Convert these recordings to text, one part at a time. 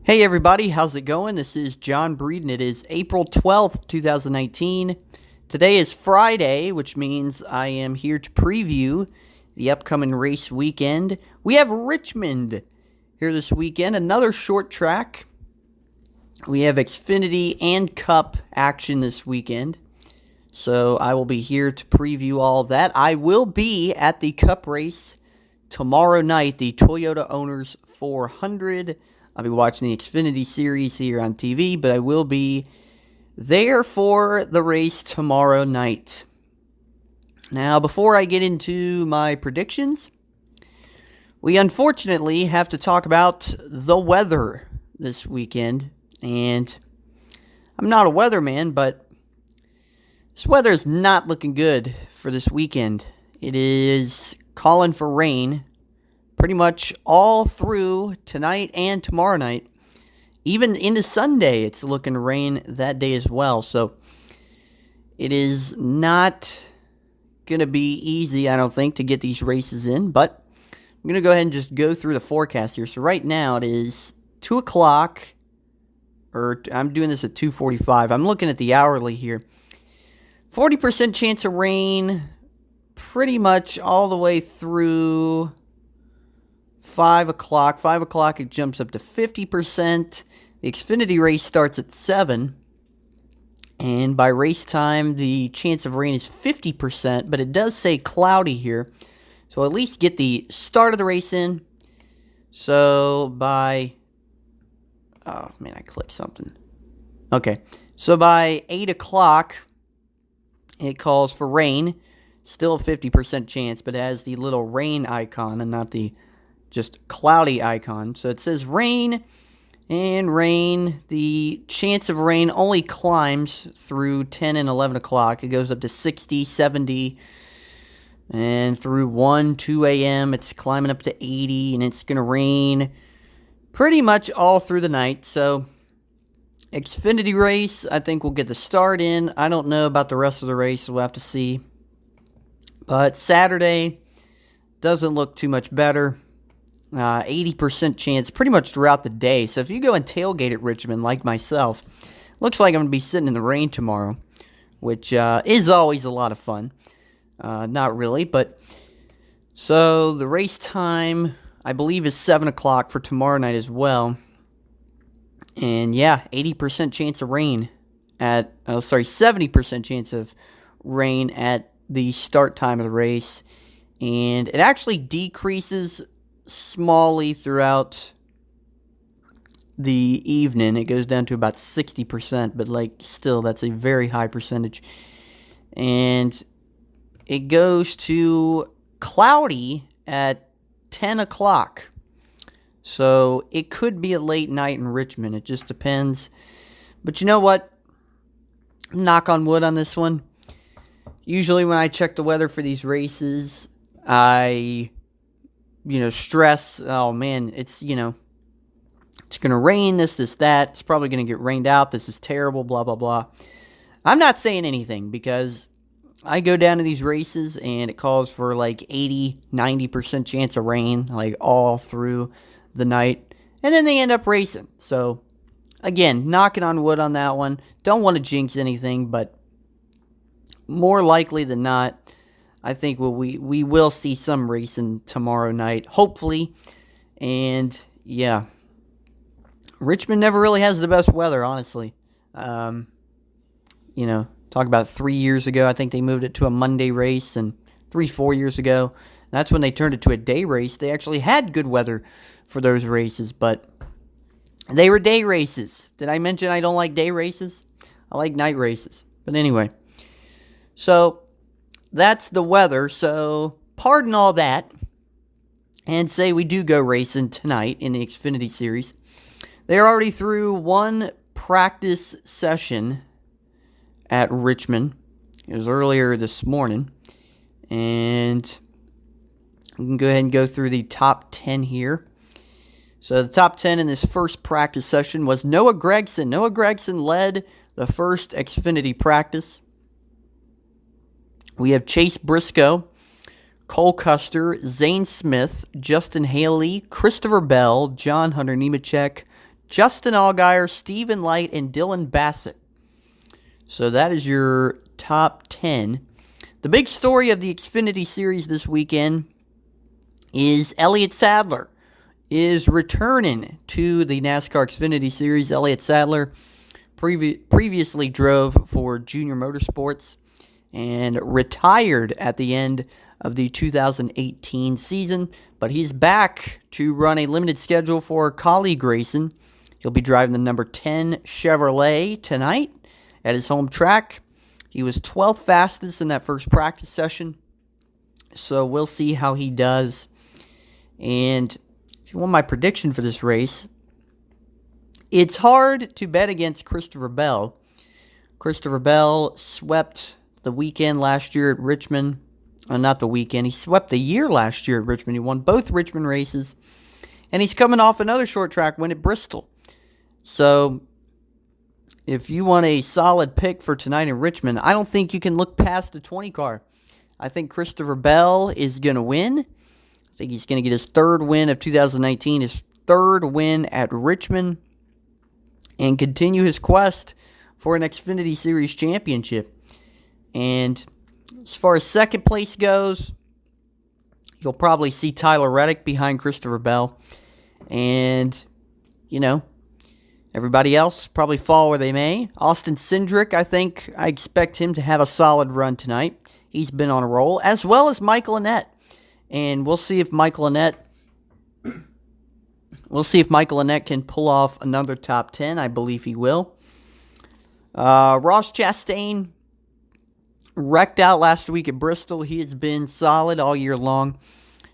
Hey everybody, how's it going? This is John Breeden. It is April 12th, 2019. Today is Friday, which means I am here to preview the upcoming race weekend. We have Richmond here this weekend, another short track. We have Xfinity and Cup action this weekend. So I will be here to preview all of that. I will be at the Cup race tomorrow night, the Toyota Owners 400. I'll be watching the Xfinity Series here on TV, but I will be there for the race tomorrow night. Now, before I get into my predictions, we unfortunately have to talk about the weather this weekend. And I'm not a weatherman, but this weather is not looking good for this weekend. It is calling for rain pretty much all through tonight and tomorrow night. Even into Sunday, it's looking to rain that day as well. So it is not going to be easy, I don't think, to get these races in. But I'm going to go ahead and just go through the forecast here. So right now it is 2 o'clock, or I'm doing this at 2:45. I'm looking at the hourly here. 40% chance of rain pretty much all the way through 5 o'clock. 5 o'clock, it jumps up to 50%. The Xfinity race starts at 7. And by race time, the chance of rain is 50%. But it does say cloudy here. So at least get the start of the race in. So by... Oh, man, I clicked something. Okay. So by 8 o'clock, it calls for rain. Still a 50% chance, but it has the little rain icon and not the just cloudy icon. So it says rain and rain. The chance of rain only climbs through 10 and 11 o'clock. It goes up to 60, 70, and through 1, 2 a.m. it's climbing up to 80, and it's going to rain pretty much all through the night. So Xfinity race, I think we'll get the start in. I don't know about the rest of the race. We'll have to see. But Saturday doesn't look too much better. 80% chance pretty much throughout the day. So if you go and tailgate at Richmond like myself, looks like I'm going to be sitting in the rain tomorrow, which is always a lot of fun. Not really, but so the race time, I believe, is 7 o'clock for tomorrow night as well. And yeah, 80% chance of rain at, 70% chance of rain at the start time of the race. And it actually decreases smallly throughout the evening. It goes down to about 60%, but still, that's a very high percentage. And it goes to cloudy at 10 o'clock. So it could be a late night in Richmond. It just depends. But you know what? Knock on wood on this one. Usually when I check the weather for these races, I stress, oh man, it's going to rain, this, that. It's probably going to get rained out. This is terrible, blah, blah, blah. I'm not saying anything because I go down to these races and it calls for 80, 90% chance of rain, all through the night. And then they end up racing. So, again, knocking on wood on that one. Don't want to jinx anything, but more likely than not, I think we will see some racing tomorrow night, hopefully. And, yeah, Richmond never really has the best weather, honestly. Talk about 3 years ago, I think they moved it to a Monday race, and 4 years ago, that's when they turned it to a day race. They actually had good weather for those races, but they were day races. Did I mention I don't like day races? I like night races. But anyway, so that's the weather. So pardon all that and say we do go racing tonight in the Xfinity Series. They're already through one practice session at Richmond. It was earlier this morning. And we can go ahead and go through the top 10 here. So the top 10 in this first practice session was Noah Gragson. Noah Gragson led the first Xfinity practice. We have Chase Briscoe, Cole Custer, Zane Smith, Justin Haley, Christopher Bell, John Hunter Nemechek, Justin Allgaier, Stephen Light, and Dylan Bassett. So that is your top 10. The big story of the Xfinity Series this weekend is Elliott Sadler is returning to the NASCAR Xfinity Series. Elliott Sadler previously drove for Junior Motorsports and retired at the end of the 2018 season, but he's back to run a limited schedule for colleague racing. He'll be driving the number 10 Chevrolet tonight at his home track. He was 12th fastest in that first practice session, so we'll see how he does. And if you want my prediction for this race, it's hard to bet against Christopher Bell. Christopher Bell swept the weekend last year at Richmond. Not the weekend. He swept the year last year at Richmond. He won both Richmond races. And he's coming off another short track win at Bristol. So, if you want a solid pick for tonight in Richmond, I don't think you can look past the 20 car. I think Christopher Bell is going to win. I think he's going to get his third win of 2019, his third win at Richmond, and continue his quest for an Xfinity Series championship. And as far as second place goes, you'll probably see Tyler Reddick behind Christopher Bell. And, everybody else probably fall where they may. Austin Cindric, I expect him to have a solid run tonight. He's been on a roll, as well as Michael Annett. And we'll see if Michael Annett can pull off another top 10. I believe he will. Ross Chastain wrecked out last week at Bristol. He has been solid all year long.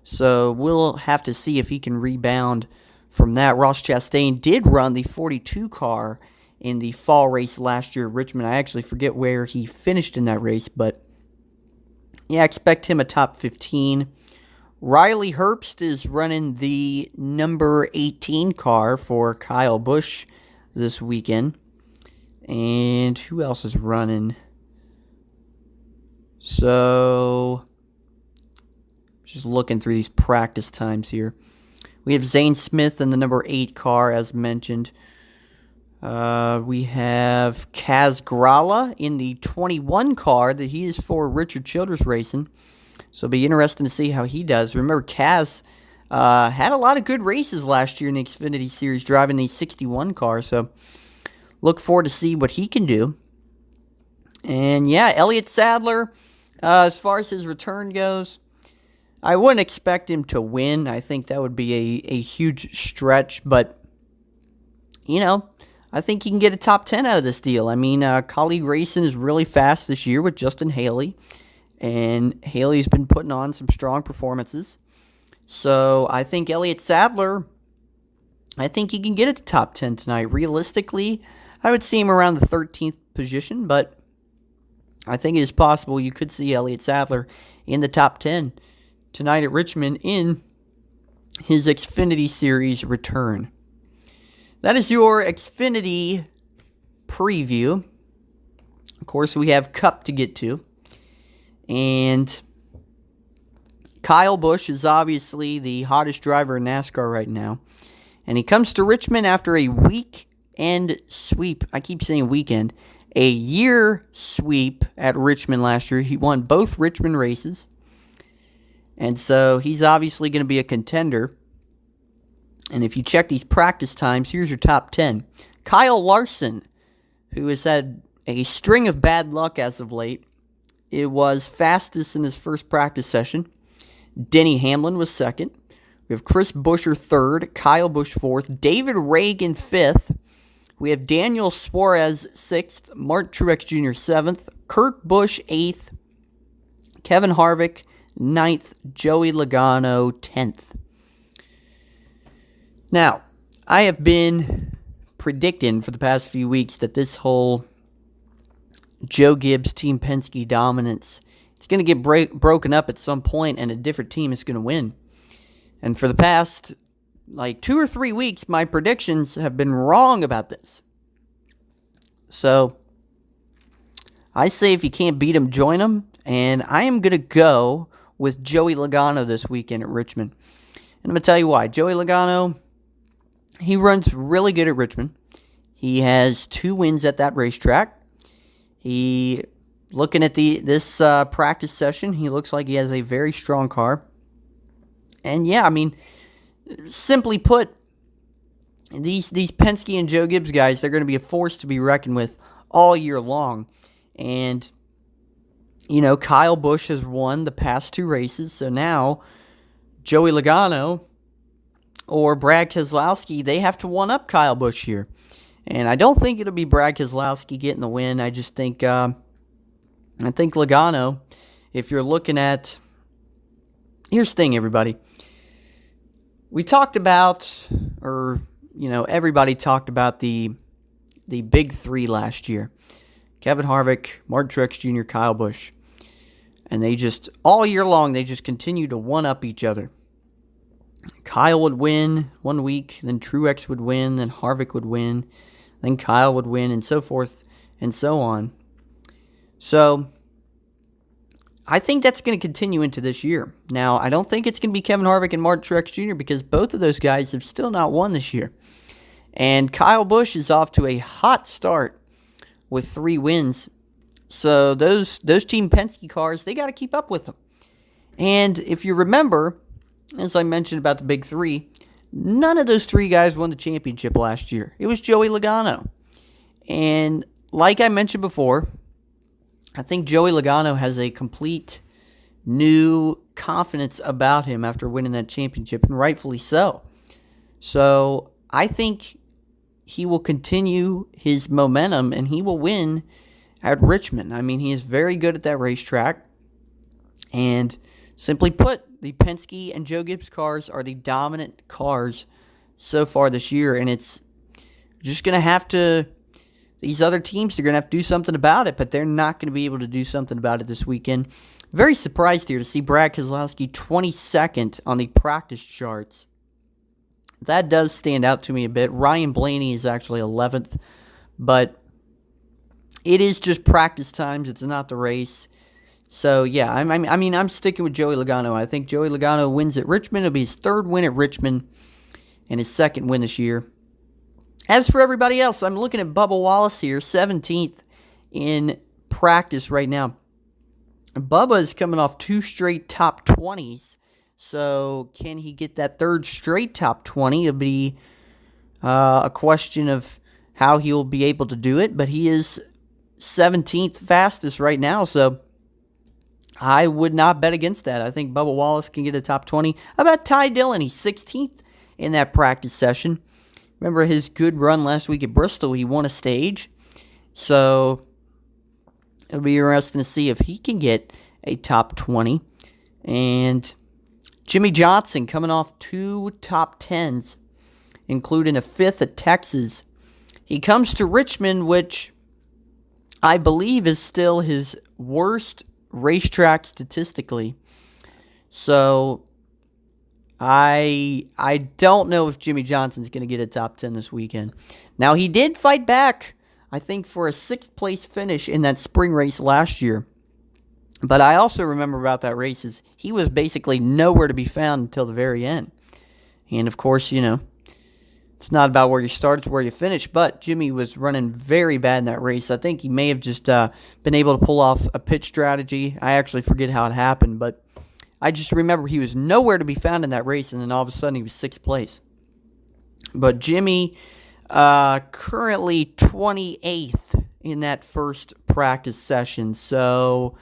So we'll have to see if he can rebound from that. Ross Chastain did run the 42 car in the fall race last year at Richmond. I actually forget where he finished in that race, but yeah, I expect him a top 15. Riley Herbst is running the number 18 car for Kyle Busch this weekend. And who else is running? So, just looking through these practice times here. We have Zane Smith in the number 8 car, as mentioned. We have Kaz Grala in the 21 car that he is for Richard Childress Racing. So it'll be interesting to see how he does. Remember, Kaz had a lot of good races last year in the Xfinity Series driving the 61 car. So look forward to see what he can do. And yeah, Elliott Sadler, as far as his return goes, I wouldn't expect him to win. I think that would be a huge stretch. But, I think he can get a top 10 out of this deal. I mean, colleague racing is really fast this year with Justin Haley. And Haley's been putting on some strong performances. So I think Elliott Sadler, I think he can get it to top 10 tonight. Realistically, I would see him around the 13th position, but I think it is possible you could see Elliott Sadler in the top 10 tonight at Richmond in his Xfinity Series return. That is your Xfinity preview. Of course, we have Cup to get to. And Kyle Busch is obviously the hottest driver in NASCAR right now. And he comes to Richmond after a weekend sweep. I keep saying weekend. A year sweep at Richmond last year. He won both Richmond races. And so he's obviously going to be a contender. And if you check these practice times, here's your top 10. Kyle Larson, who has had a string of bad luck as of late. It was fastest in his first practice session. Denny Hamlin was second. We have Chris Buescher third. Kyle Busch fourth. David Reagan fifth. We have Daniel Suarez sixth. Martin Truex Jr. seventh. Kurt Busch eighth. Kevin Harvick ninth. Joey Logano 10th. Now, I have been predicting for the past few weeks that this whole Joe Gibbs Team Penske dominance, it's going to get broken up at some point and a different team is going to win. And for the past 2 or 3 weeks, my predictions have been wrong about this. So I say if you can't beat him, join him. And I am going to go with Joey Logano this weekend at Richmond. And I'm going to tell you why. Joey Logano, He runs really good at Richmond. He has 2 wins at that racetrack. Looking at this practice session, he looks like he has a very strong car. And yeah, I mean, simply put, these Penske and Joe Gibbs guys, they're going to be a force to be reckoned with all year long. And, Kyle Busch has won the past 2 races, so now Joey Logano or Brad Keselowski, they have to one-up Kyle Busch here. And I don't think it'll be Brad Keselowski getting the win. I just think, Logano, if you're looking at... Here's the thing, everybody. We talked about, everybody talked about the big 3 last year. Kevin Harvick, Martin Truex Jr., Kyle Busch. And they just, all year long, they just continue to one-up each other. Kyle would win one week, then Truex would win, then Harvick would win, then Kyle would win, and so forth and so on. So, I think that's going to continue into this year. Now, I don't think it's going to be Kevin Harvick and Martin Truex Jr. because both of those guys have still not won this year. And Kyle Busch is off to a hot start with 3 wins. So those Team Penske cars, they got to keep up with them. And if you remember, as I mentioned about the big 3, none of those 3 guys won the championship last year. It was Joey Logano. And like I mentioned before, I think Joey Logano has a complete new confidence about him after winning that championship, and rightfully so. So I think he will continue his momentum, and he will win at Richmond. I mean, he is very good at that racetrack. And simply put, the Penske and Joe Gibbs cars are the dominant cars so far this year, and it's just going to have to... These other teams are going to have to do something about it, but they're not going to be able to do something about it this weekend. Very surprised here to see Brad Keselowski 22nd on the practice charts. That does stand out to me a bit. Ryan Blaney is actually 11th, but it is just practice times. It's not the race. So, yeah, I'm sticking with Joey Logano. I think Joey Logano wins at Richmond. It'll be his 3rd win at Richmond and his 2nd win this year. As for everybody else, I'm looking at Bubba Wallace here, 17th in practice right now. Bubba is coming off 2 straight top 20s, so can he get that 3rd straight top 20? It'll be a question of how he'll be able to do it, but he is 17th fastest right now, so I would not bet against that. I think Bubba Wallace can get a top 20. How about Ty Dillon? He's 16th in that practice session. Remember his good run last week at Bristol? He won a stage. So it'll be interesting to see if he can get a top 20. And Jimmy Johnson coming off 2 top 10s, including a 5th at Texas. He comes to Richmond, which I believe is still his worst racetrack statistically. So I don't know if Jimmy Johnson's going to get a top 10 this weekend. Now, he did fight back, I think, for a 6th place finish in that spring race last year. But I also remember about that race is he was basically nowhere to be found until the very end. And, of course, it's not about where you start, it's where you finish. But Jimmy was running very bad in that race. I think he may have just been able to pull off a pit strategy. I actually forget how it happened, but I just remember he was nowhere to be found in that race, and then all of a sudden he was 6th place. But Jimmy, currently 28th in that first practice session, so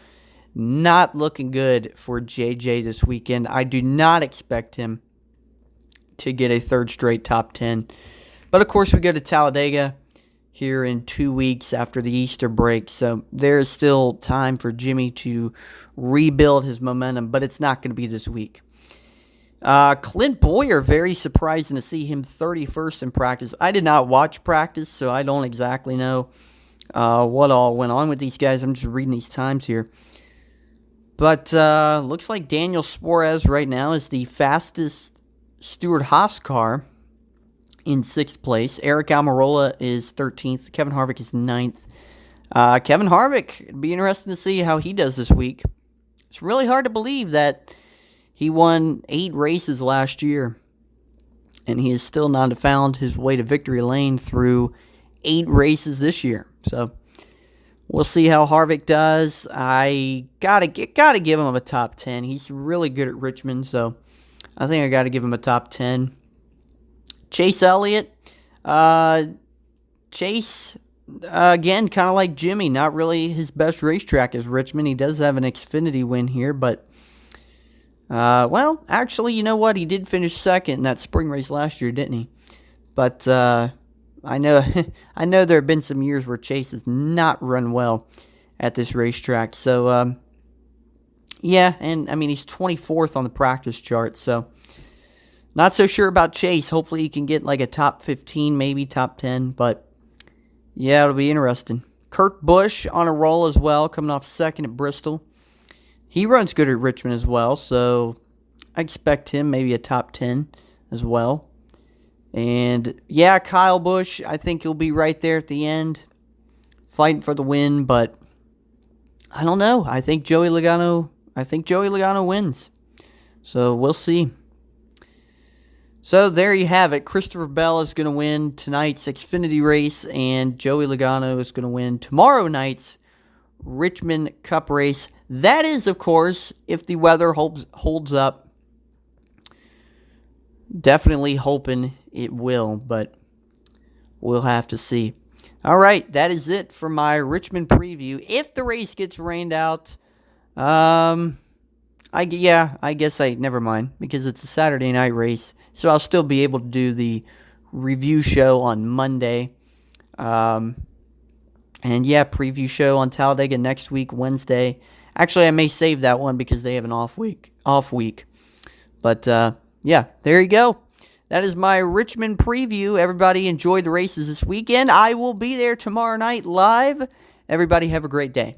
not looking good for JJ this weekend. I do not expect him to get a 3rd straight top 10. But, of course, we go to Talladega here in 2 weeks after the Easter break, so there is still time for Jimmy to rebuild his momentum, but it's not going to be this week. Clint Bowyer, very surprising to see him 31st in practice. I did not watch practice, so I don't exactly know what all went on with these guys. I'm just reading these times here. But looks like Daniel Suarez right now is the fastest Stewart-Haas car in 6th place. Eric Almirola is 13th. Kevin Harvick is 9th. Kevin Harvick, it'd be interesting to see how he does this week. It's really hard to believe that he won 8 races last year and he has still not found his way to victory lane through 8 races this year. So we'll see how Harvick does. I gotta give him a top 10. He's really good at Richmond, so I think I gotta give him a top 10. Chase Elliott. Chase, again, kind of like Jimmy, not really his best racetrack is Richmond. He does have an Xfinity win here, but, well, actually, you know what? He did finish second in that spring race last year, didn't he? But I know I know there have been some years where Chase has not run well at this racetrack. So, yeah, and, I mean, he's 24th on the practice chart, so not so sure about Chase. Hopefully he can get like a top 15, maybe top 10, but yeah, it'll be interesting. Kurt Busch on a roll as well, coming off second at Bristol. He runs good at Richmond as well, so I expect him maybe a top 10 as well. And yeah, Kyle Busch, I think he'll be right there at the end, fighting for the win, but I don't know. I think Joey Logano wins. So we'll see. So there you have it. Christopher Bell is going to win tonight's Xfinity race, and Joey Logano is going to win tomorrow night's Richmond Cup race. That is, of course, if the weather holds up. Definitely hoping it will, but we'll have to see. All right, that is it for my Richmond preview. If the race gets rained out, never mind, because it's a Saturday night race, so I'll still be able to do the review show on Monday. And yeah, preview show on Talladega next week, Wednesday. Actually, I may save that one because they have an off week. But yeah, there you go. That is my Richmond preview. Everybody enjoy the races this weekend. I will be there tomorrow night live. Everybody have a great day.